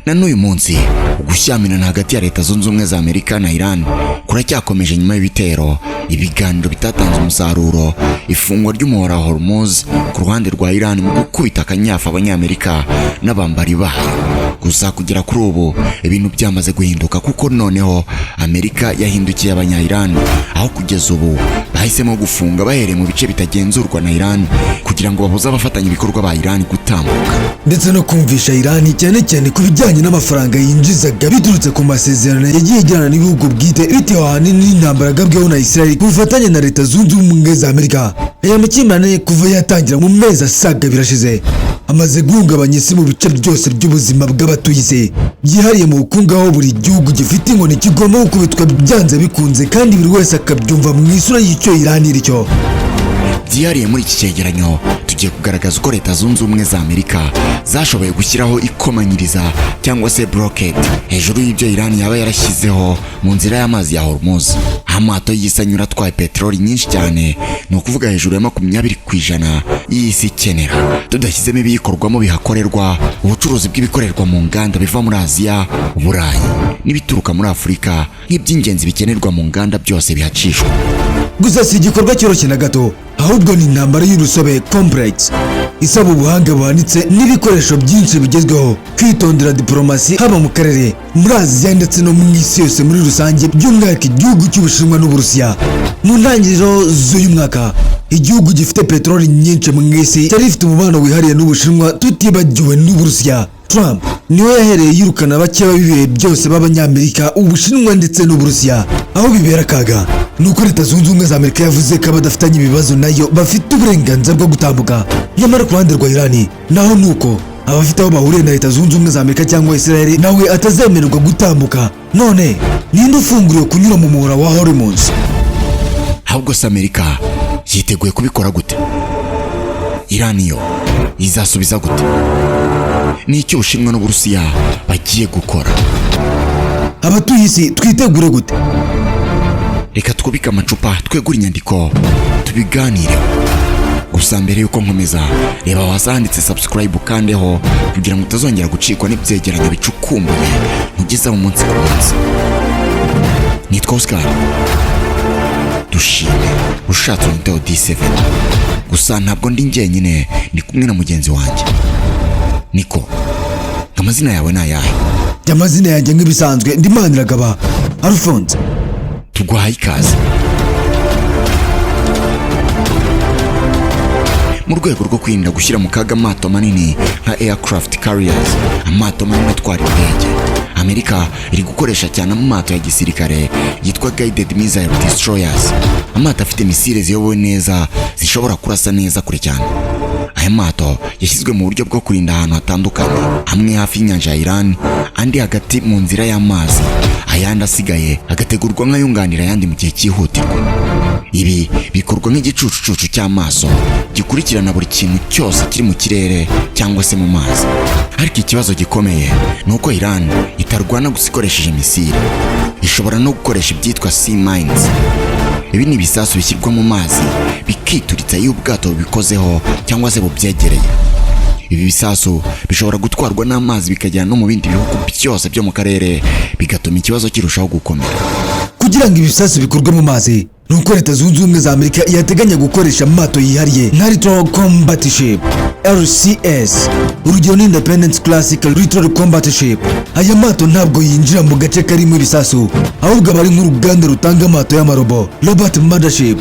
Na n'uyu munsi ugushyamina hagati ya Leta Zunze Ubumwe za Amerika na Iran kuracyakomeje nyuma y'ibitero, ibiganiro bitatanze umusaruro, ifungwa ry'umuhora wa Hormuz ku ruhande rwa Iran mu gukubita akanyafu abanyamerika n'abambari bayo. Gusa kugera kuri ubu ibintu byamaze guhinduka, kuko noneho Amerika yahindukiye abanya-Iran, aho kugeza ubu bahisemo gufunga bahereye mu bice bitagenzurwa na Iran kugira ngo babuze abafatanya ibikorwa ba Iran gutambuka, ndetse no kumvisha Iran cyane cyane ku bijyanye n'amafaranga yinjizaga biturutse ku masezerano yagiye agirana n'ibihugu bwite bitewe ahanini n'intambara yagabweho na Israel ku bufatanye na Leta Zunze Ubumwe za Amerika. Aya makimbirane kuva yatangira mu mezi asaga birashize amaze guhungabanya isi mu bice byose by'ubuzima bw'abatuye isi, byihariye mu bukungu aho buri gihugu gifite inkoni kigomba gukubitwa byanze bikunze, kandi buri wese akabyumva mu isura y'icyo Iran iricyo. Byihariye muri iki cyegeranyo tugiye kugaragaza uko Leta Zunze Ubumwe za Amerika zashoboye gushyiraho ikomanyiriza cyangwa se blockade hejuru y'ibyo Iran yaba yarashyizeho mu nzira y'amazi ya Hormuz. Amato y'isanyura atwaye peteroli nyinshi cyane, ni ukuvuga hejuru ya 20% y'isi ikenera, tudashyizemo ibiyikorwamo bihakorerwa, ubucuruzi bw'ibikorerwa mu nganda biva muri Aziya, Uburayi n'ibituruka muri Afurika nk'iby'ingenzi bikenerwa mu nganda byose bihacishwa. Gusa si igikorwa cyoroshye na gato, ahubwo ni intambara y'urusobe complex isaba ubuhanga buhanitse n'ibikoresho byinshi bigezweho, kwitondera diplomasi haba mu karere, muri Aziya ndetse no mu isi yose muri rusange, by'umwihariko igihugu cy'Ubushinwa n'Uburusiya. Mu ntangiriro z'uyu mwaka igihugu gifite peteroli nyinshi mu isi cyari gifite umubano wihariye n'Ubushinwa, tutibagiwe n'Uburusiya. Trump niwe yahereye yirukana bake b'ibihe byose b'Abanyamerika, Ubushinwa ndetse n'Uburusiya. Aho bibera akaga nuko Leta Zunze Ubumwe za Amerika yavuze ko abadafitanye ibibazo nayo bafite uburenganzira bwo gutambuka. Nyamara ku ruhande rwa Iran naho nuko abafite aho bahuriye na Leta Zunze Ubumwe za Amerika cyangwa Israel nawe atazemererwa gutambuka. None ninde ufunguriwe kunyura mu muhora wa Hormuz? Ahubwo se Amerika yiteguye kubikora gute? Iran yo izasubiza gute? N'icyo Ubushinwa n'Uburusiya bagiye gukora? Abatuye isi twitegure gute? Reka twubike amacupa, twegure inyandiko, tubiganire. Gusa mbere yuko nkomeza, reba wazanditse subscribe ukandeho kugira ngo utazongera gucikwa n'ibyegeranyo bicukumbuye ntugeza mu munsi ku munsi. Nitwa Oscar. Dushime ushatse unyiteho D7. Gusa ntabwo ndi njyenyine, ndi kumwe na mugenzi wanjye. Niko, amazina yawe ni ayahe? Amazina yanjye nk'ibisanzwe ndi Maniragaba Alphonse. Tuguhaye ikaze. Mu rwego rwo kwirinda gushyira mu kaga amato manini nka aircraft carriers, amato manini atwara indege, Amerika iri gukoresha cyane amato ya gisirikare yitwa guided missile destroyers, amato afite misile ziyobowe neza zishobora kurasa neza kure cyane. Aya mato yashyizwe mu buryo bwo kurinda ahantu hatandukanye, hamwe hafi y'inyanja ya Iran, andi hagati mu nzira y'amazi, ayandi asigaye agategurwa nk'ayunganira ayandi mu gihe cyihutirwa. Ibi bikorwa nk'igicucucucu cy'amaso gikurikirana buri kintu cyose kiri mu kirere cyangwa se mu mazi. Ariko ikibazo gikomeye ni uko Iran itarwana gusa ikoresheje misile, ishobora no gukoresha ibyitwa sea mines. Ibi ni ibisasu bishyirwa mu mazi bikituritsa iyo ubwato bubikozeho cyangwa se bubyegereye. Ibi bisasu bishobora gutwarwa n'amazi bikajyana no mu bindi bihugu byose byo mu karere, bigatuma ikibazo kirushaho gukomera. Kugira ngo ibisasu bikorwe mu mazi, nuko Leta Zunze Ubumwe za Amerika yateganya gukoresha amato yihariye nka Littoral Combat Ship LCS, urugero ni Independence Classic Littoral Combat Ship. Aya mato ntabwo yinjira mu gace karimo ibisasu, ahubwo aba ari nk'uruganda rutanga amato y'amarobo Robot Mothership,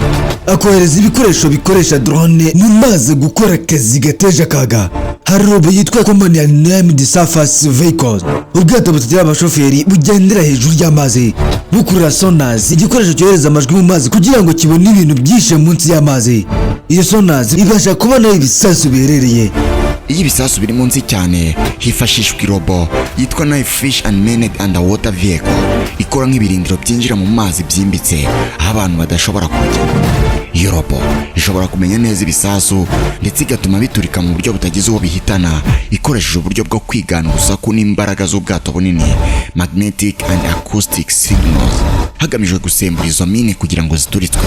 akohereza ibikoresho bikoresha drone mu mazi gukora akazi gateje akaga. Hari robo yitwa Commonly Named Surface Vehicles, ubwato butagira abashoferi bugendera hejuru y'amazi, bukurura sonars, igikoresho cyohereza amajwi mu mazi kugira ngo kibone ibintu byishe munsi y'amazi. Iyo sonars ibasha kubona ibisasu biherereye. Iyo ibisasu biri munsi cyane, hifashishwa irobo yitwa Knife Fish and Maned Underwater Vehicle, ikora nk'ibirindiro byinjira mu mazi byimbitse aho abantu badashobora kujya. Europe ishobora kumenya neza ibisasu ndetse igatuma biturika mu buryo butagize uwo bihitana ikoresheje uburyo bwo kwigana urusaku n'imbaraga z'ubwato bunini, magnetic and acoustic signals, hagamijwe gusembura izo mine kugira ngo zituritswe.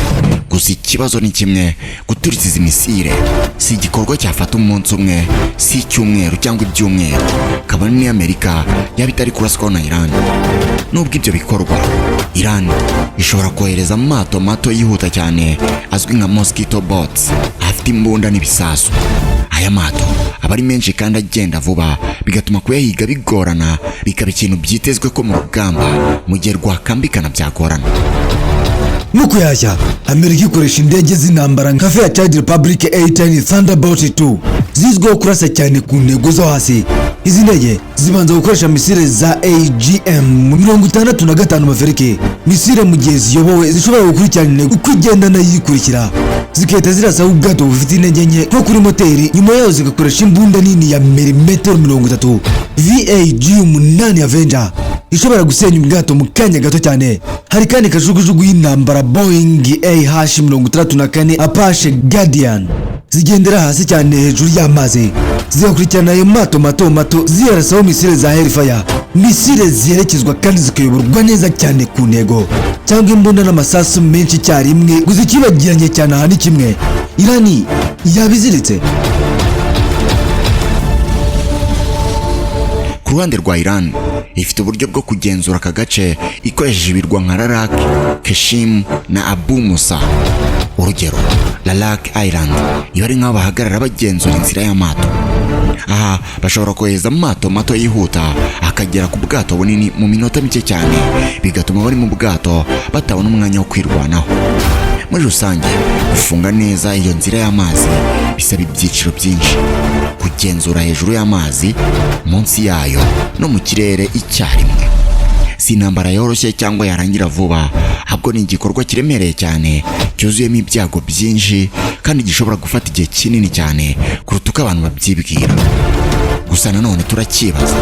Gusa ikibazo ni kimwe, guturitsa izi misile si igikorwa cyafata umunsi umwe, si icyumweru cyangwa ibyumweru, kabone ni Amerika yaba itari kuraswaho na Iran. Nubwo ibyo bikorwa, Iran ishobora kohereza amato mato yihuta cyane azwi nka mosquito boats afite imbunda n'ibisasu. Aya mato aba ari menshi kandi agenda vuba, bigatuma kuyahiga bigorana, bikaba ikintu byitezwe ko mu rugamba mu gihe rwakambikana byagorana. Mu kuyashya, Amerika ikoresha indege z'intambara nka Fairchild Republic A-10 Thunderbolt 2 zizwiho kurasa cyane ku ntego zo hasi. Izi ndege zibanza gukoresha misile za AGM-65 Maverick, misile mu gihe ziyobowe zishobora gukurikirana intego uko igenda nayikurikira, zikahita zirasa ubwato bufite intege nke nko kuri moteri, nyuma yaho zigakoresha imbunda nini ya milimetero 30 VAG-8 Avenger ishobora gusenya ubwato mu kanya gato cyane. Hari kandi kajugujugu y'intambara Boeing AH-64 Apache Guardian zigendera hasi cyane hejuru y'amazi, zigakurikirana ayo mato mato ziyarasaho misile za Hellfire, misile ziherekezwa kandi zikayoborwa neza cyane ku ntego, cyangwa imbunda n'amasasu menshi cyarimwe guzikibagiranye cyane ahantu kimwe. Irani yabiziritse. Ku ruhande rwa Iran ifite uburyo bwo kugenzura aka gace ikoresheje ibirwa nka Larak, Keshim na Abu Musa. Urugero, Larak Island iba ari nk'aho bahagarara bagenzura inzira y'amato. Aha bashobora kohereza amato mato yihuta akagera ku bwato bunini mu minota mike cyane, bigatuma bari mu bwato batabona umwanya wo kwirwanaho. Muri rusange, gufunga neza iyo nzira y'amazi bisaba ibyiciro byinshi: kugenzura hejuru y'amazi, munsi yayo no mu kirere icyarimwe. Si intambara yoroshye cyangwa yarangira vuba, ahubwo ni igikorwa kiremereye cyane, cyuzuyemo ibyago byinshi kandi gishobora gufata igihe kinini cyane kuruta uko abantu babyibwira. Gusa nanone turakibaza,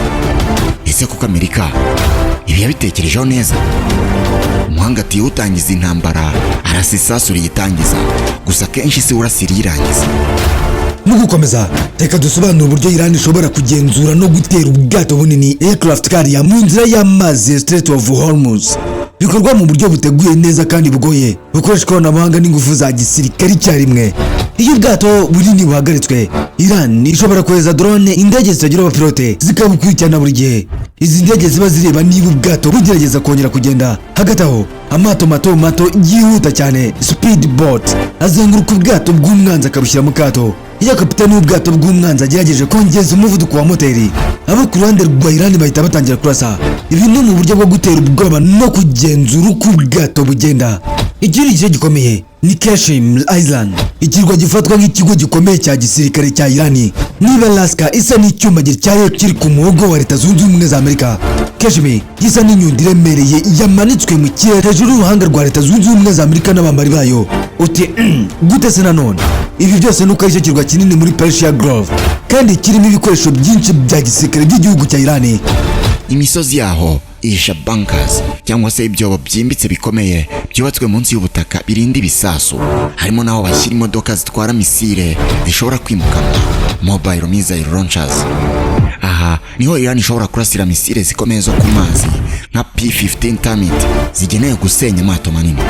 ese kuko Amerika ibi yabitekerejeho neza? Umuhanga ati utangiza intambara arasa isasu riyitangiza, gusa kenshi si urasira irangiza. Mu gukomeza, reka dusobanura uburyo Iran ishobora kugenzura no gutera ubwato bunini aircraft carrier mu nzira y'amazi Strait of Hormuz. Bikorwa mu buryo buteguye neza kandi bugoye, bukoresha ikoranabuhanga n'ingufu za gisirikare icyarimwe. Iyo ubwato bunini buhagaritswe, Iran ishobora kohereza drone, indege zitagira abapilote zikabukurikirana buri gihe. Izi ndege ziba zireba niba ubwato bugerageza kongera kugenda. Hagati aho, amato mato yihuta cyane speedboat azenguruka ubwato bw'umwanzi akabushyira mu kato. Iyo kapitani w'ubwato bw'umwanzi agerageje kongeza umuvuduko wa moteri, abo ku ruhande rwa Iran bahita batangira kurasa. Ibi ni mu buryo bwo gutera ubwoba no kugenzura uko ubwato bugenda. Ikindi gice gikomeye ni Keshim Island, ikirwa gifatwa nk'ikigo gikomeye cya gisirikare cya Iran. Niba Alaska isa n'icyuma gityaye kiri ku muhogo wa Leta Zunze Ubumwe za Amerika, Keshim gisa n'inyundo iremereye yamanitswe mu kirere hejuru y'uruhanga rwa Leta Zunze Ubumwe za Amerika n'abambari bayo. Uti gute se nanone? Ibi byose nuko ari cyo kirwa kinini muri Persia Gulf kandi kirimo ibikoresho byinshi bya gisirikare by'igihugu cya Iran. Imisozi yaho ihisha bunkers cyangwa se ibyobo byimbitse bikomeye byubatswe munsi y'ubutaka birinda ibisasu. Harimo naho bashyira imodoka zitwara misile zishobora kwimukanwa, mobile missile launchers. Aha niho Iran ishobora kurasira misile zikomeye zo ku mazi nka P-15 Tamit zigenewe gusenya amato manini.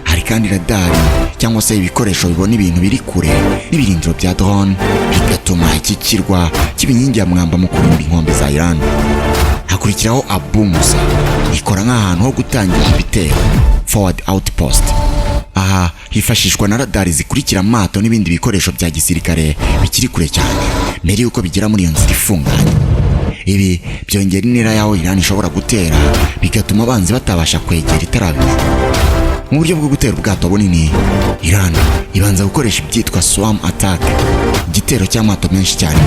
Hari kandi radari cyangwa se ibikoresho bibona ibintu biri kure n'ibirindiro bya drone, bigatuma iki kirwa kiba inkingi ya mwamba mu kurinda inkombe za Iran. Hakurikiraho Abu Musa, ikora nk'ahantu ho gutangira ibitero, forward outpost. Aha hifashishwa na radari zikurikira amato n'ibindi bikoresho bya gisirikare bikiri kure cyane mbere yuko bigera muri iyo nzira ifunganye. Ibi byongera intera yaho Iran ishobora gutera, bigatuma abanzi batabasha kwegera itarabimenya. Mu buryo bwo gutera ubwato bunini, Iran ibanza gukoresha ibyitwa swarm attack, igitero cy'amato menshi cyane.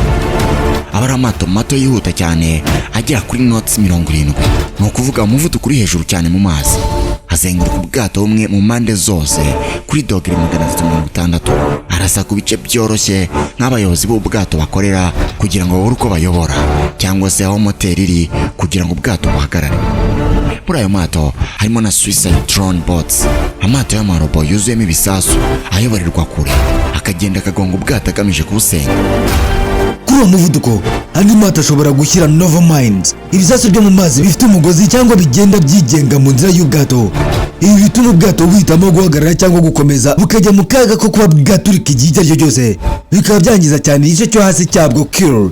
Aba ari amato mato yihuta cyane agera kuri knots 70, ni ukuvuga umuvuduko uri hejuru cyane mu mazi. Hazenguruka ubwato bumwe mu mpande zose kuri dogere 360. Arasa ku bice byoroshye nk'abayobozi b'ubwato bakorera kugira ngo babure uko bayobora, cyangwa se aho moteri iri kugira ngo ubwato buhagarare. Muri ayo mato harimo na suicide drone boats, amato y'amarobo yuzuyemo ibisasu ayoborerwa kure akagenda akagonga ubwato agamije kubusenya. Kuri uwo muvuduko andi mato ashobora gushyira nova mines, ibisasu byo mu mazi bifite umugozi cyangwa bigenda byigenga mu nzira y'ubwato. Ibi bituma ubwato buhitamo guhagarara cyangwa gukomeza bukajya mu kaga ko kuba bwaturika igihe icyo ari cyo cyose, bikaba byangiza cyane igice cyo hasi cyabwo kill.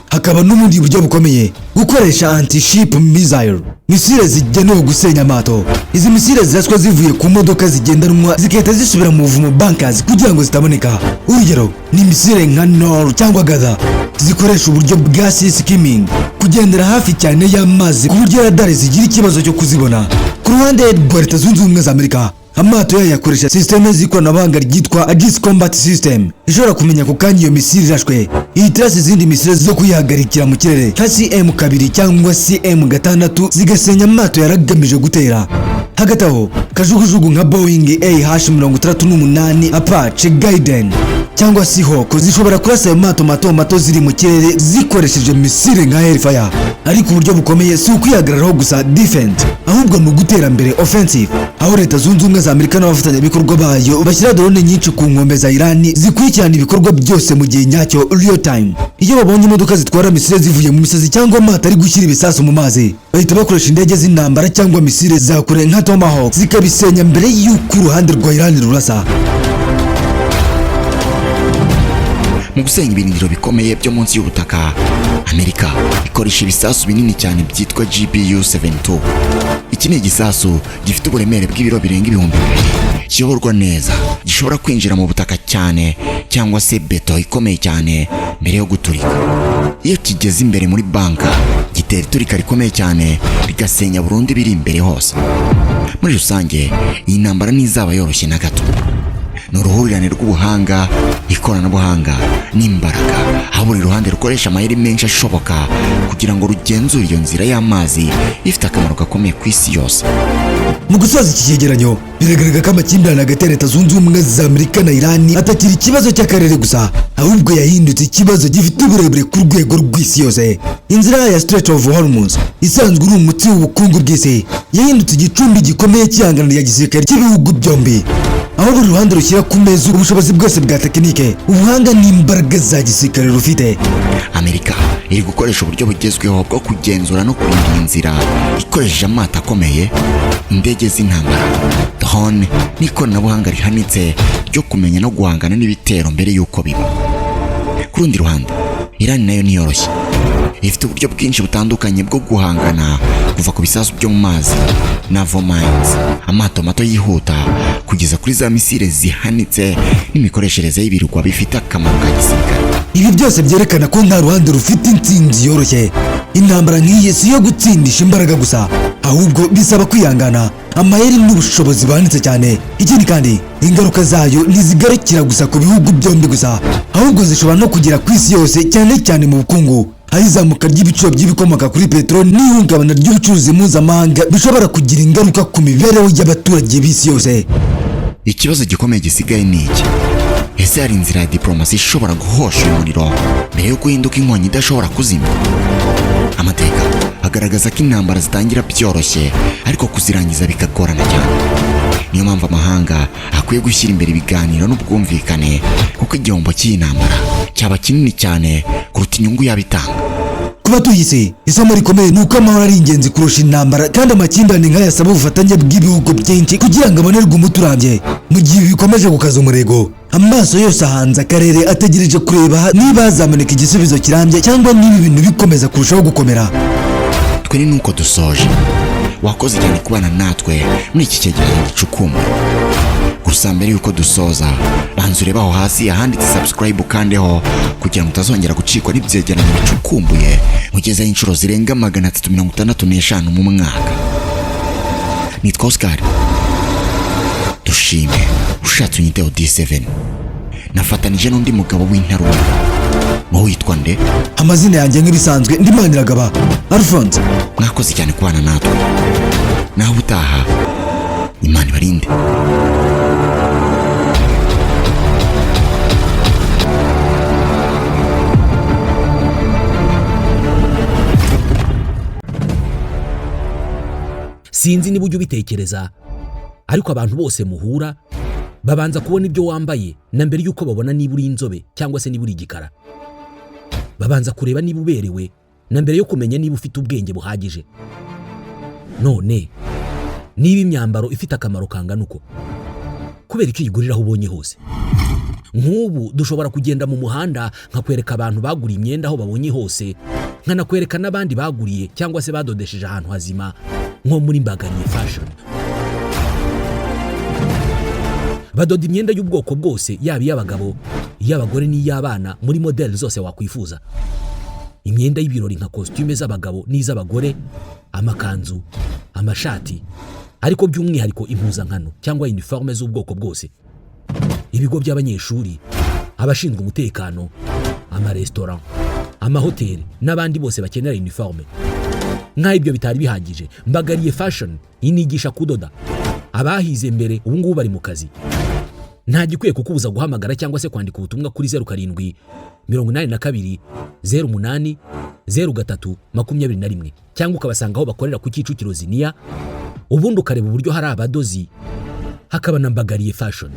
Hakaba n'ubundi buryo bukomeye, gukoresha anti-ship missile, misile zigenewe gusenya amato. Izi misile ziraswa zivuye ku modoka zigendanwa zigahita zisubira mu buvumo bunkers kugira ngo zitaboneka. Urugero ni misile nka Nor cyangwa Gather zikoresha uburyo bwa sea skimming, kugendera hafi cyane y'amazi ku buryo radar zigira ikibazo cyo kuzibona. Ku ruhande rwa Leta Zunze Ubumwe za Amerika, amato yayo yakoresha systeme z'ikoranabuhanga ryitwa Aegis Combat System, ishobora kumenya ku kanya iyo misile irashwe, ihitirasa izindi misile zo kuyihagarikira mu kirere nka CM2 cyangwa CM6 zigasenya amato yaragamije gutera. Hagati aho kajugujugu nka Boeing AH-38 Apache Gaiden cyangwa Seahawk zishobora kurasa ayo mato mato ziri mu kirere zikoresheje misile nka Hellfire. Ariko uburyo bukomeye si ukwihagararaho gusa defense, ahubwo ni ugutera mbere offensive, aho Leta Zunze Ubumwe za Amerika n'abafatanyabikorwa bayo bashyira drone nyinshi ku nkombe za Irani zikurikirana ibikorwa byose mu gihe nyacyo real time. Iyo babonye imodoka zitwara misile zivuye mu misozi cyangwa amato ari gushyira ibisasu mu mazi, bahita bakoresha indege z'intambara cyangwa misile za kure nka Tomahawk zikabisenya mbere y'uko uruhande rwa Irani rurasa. Mu gusenya ibirindiro bikomeye byo munsi y'ubutaka, Amerika ikoresha ibisasu binini cyane byitwa GBU-72. Iki ni igisasu gifite uburemere bw'ibiro birenga 2000, kiyoborwa neza, gishobora kwinjira mu butaka cyane cyangwa se beto ikomeye cyane mbere yo guturika. Iyo kigeze imbere muri banka, gitera iturika rikomeye cyane rigasenya burundu biri imbere hose. Muri rusange iyi ntambara ntizaba yoroshye na gato. Ni uruhurirane rw'ubuhanga, ikoranabuhanga n'imbaraga, aho buri ruhande rukoresha amayeri menshi ashoboka kugira ngo rugenzure iyo nzira y'amazi ifite akamaro gakomeye ku isi yose. Mu gusoza iki cyegeranyo, biragaragara ko amakimbirane hagati ya Leta Zunze Ubumwe za Amerika na Irani atakiri ikibazo cy'akarere gusa, ahubwo yahindutse ikibazo gifite uburebure ku rwego rw'isi yose. Inzira ya Strait of Hormuz isanzwe uri umutsi w'ubukungu bw'isi, yahindutse igicumbi gikomeye cy'ihangana rya gisirikare cy'ibihugu byombi, aho buri ruhande rushyira ku meza ubushobozi bwose bwa tekinike, ubuhanga n'imbaraga za gisirikare rufite. Amerika iri gukoresha uburyo bugezweho bwo kugenzura no kurinda inzira ikoresheje amato akomeye, indege z'intambara, drone n'ikoranabuhanga rihanitse ryo kumenya no guhangana n'ibitero mbere y'uko biba. Ku rundi ruhande, Irani nayo ntiyoroshye, ifite uburyo bwinshi butandukanye bwo guhangana, kuva ku bisasu byo mu mazi, naval mines, amato mato yihuta, kugeza kuri za misile zihanitse n'imikoreshereze y'ibirwa bifite akamaro ka gisirikare. Ibi byose byerekana ko nta ruhande rufite intsinzi yoroshye. Intambara nk'iyi si yo gutsindisha imbaraga gusa, ahubwo bisaba kwihangana, amayeri n'ubushobozi buhanitse cyane. Ikindi kandi ingaruka zayo ntizigarukira gusa ku bihugu byombi gusa, ahubwo zishobora no kugera ku isi yose, cyane cyane mu bukungu, aho izamuka ry'ibiciro by'ibikomoka kuri peteroli n'ihungabana ry'ubucuruzi mpuzamahanga bishobora kugira ingaruka ku mibereho y'abaturage b'isi yose. Ikibazo gikomeye gisigaye ni iki: ese hari inzira ya diplomasi ishobora guhosha umuriro mbere yo guhinduka inkongi idashobora kuzimya? Amateka agaragaza ko intambara zitangira byoroshye ariko kuzirangiza bikagorana cyane. Niyo mpamvu amahanga akwiye gushyira imbere ibiganiro n'ubwumvikane, kuko igihombo cy'iyi ntambara cyaba kinini cyane kuruta inyungu yabitanga. Ku batuye isi, isomo rikomeye ni uko amahoro ari ingenzi kurusha intambara, kandi amakimbirane nk'aya asaba ubufatanye bw'ibihugu byinshi kugira ngo abonerwe umuti urambye. Mu gihe bikomeje gukaza umurego, amaso yose ahanze akarere ategereje kureba niba hazaboneka igisubizo kirambye cyangwa niba ibintu bikomeza kurushaho gukomera. Twe ni nuko dusoje. Wakoze cyane kubana natwe muri iki cyegeranyo gicukumbuye. Gusa mbere yuko dusoza, banza urebe aho hasi ahanditse subscribe ukandeho kugira ngo utazongera gucikwa n'ibyegeranyo bicukumbuye mugezeho inshuro zirenga 365 mu mwaka. Nitwa Oscar. Dushime ushatse unyiteho D7. Nafatanije n'undi mugabo w'intarumwe. Wowe witwa nde? Amazina yanjye nk'ibisanzwe ndi Maniragaba Alphonse. Mwakoze cyane kubana natwe. Naho utaha, Imana ibarinde. sinzi niba ujya ubitekereza, ariko abantu bose muhura babanza kubona ibyo wambaye na mbere yuko babona niba uri inzobe cyangwa se niba uri igikara. Babanza kureba niba uberewe na mbere yo kumenya niba ufite ubwenge buhagije. None niba imyambaro ifite akamaro kangana uko, kubera iki uyigurira aho ubonye hose? Nk'ubu dushobora kugenda mu muhanda nkakwereka abantu baguriye imyenda aho babonye hose, nkanakwereka n'abandi baguriye cyangwa se badodesheje ahantu hazima nko muri Mbagariye fashion. Badoda imyenda y'ubwoko bwose, yaba iy'abagabo, iy'abagore n'iy'abana, muri model zose wakwifuza. Imyenda y'ibirori nka costume z'abagabo n'iz'abagore, amakanzu, amashati, ariko by'umwihariko impuzankano cyangwa uniforme z'ubwoko bwose. Ibigo by'abanyeshuri, abashinzwe umutekano, amarestaurant, amahoteli n'abandi bose bakenera uniforme. Nka ibyo bitari bihagije, Mbagariye fashion inigisha kudoda. Abahize mbere ubu ngubu bari mu kazi. Nta gikwiye kukubuza guhamagara cyangwa se kwandika ubutumwa kuri 07 82 08 03 21 cyangwa ukabasanga aho bakorera ku Kicukiro Ziniya, ubundi ukareba uburyo hari abadozi, hakaba na Mbagariye fashion.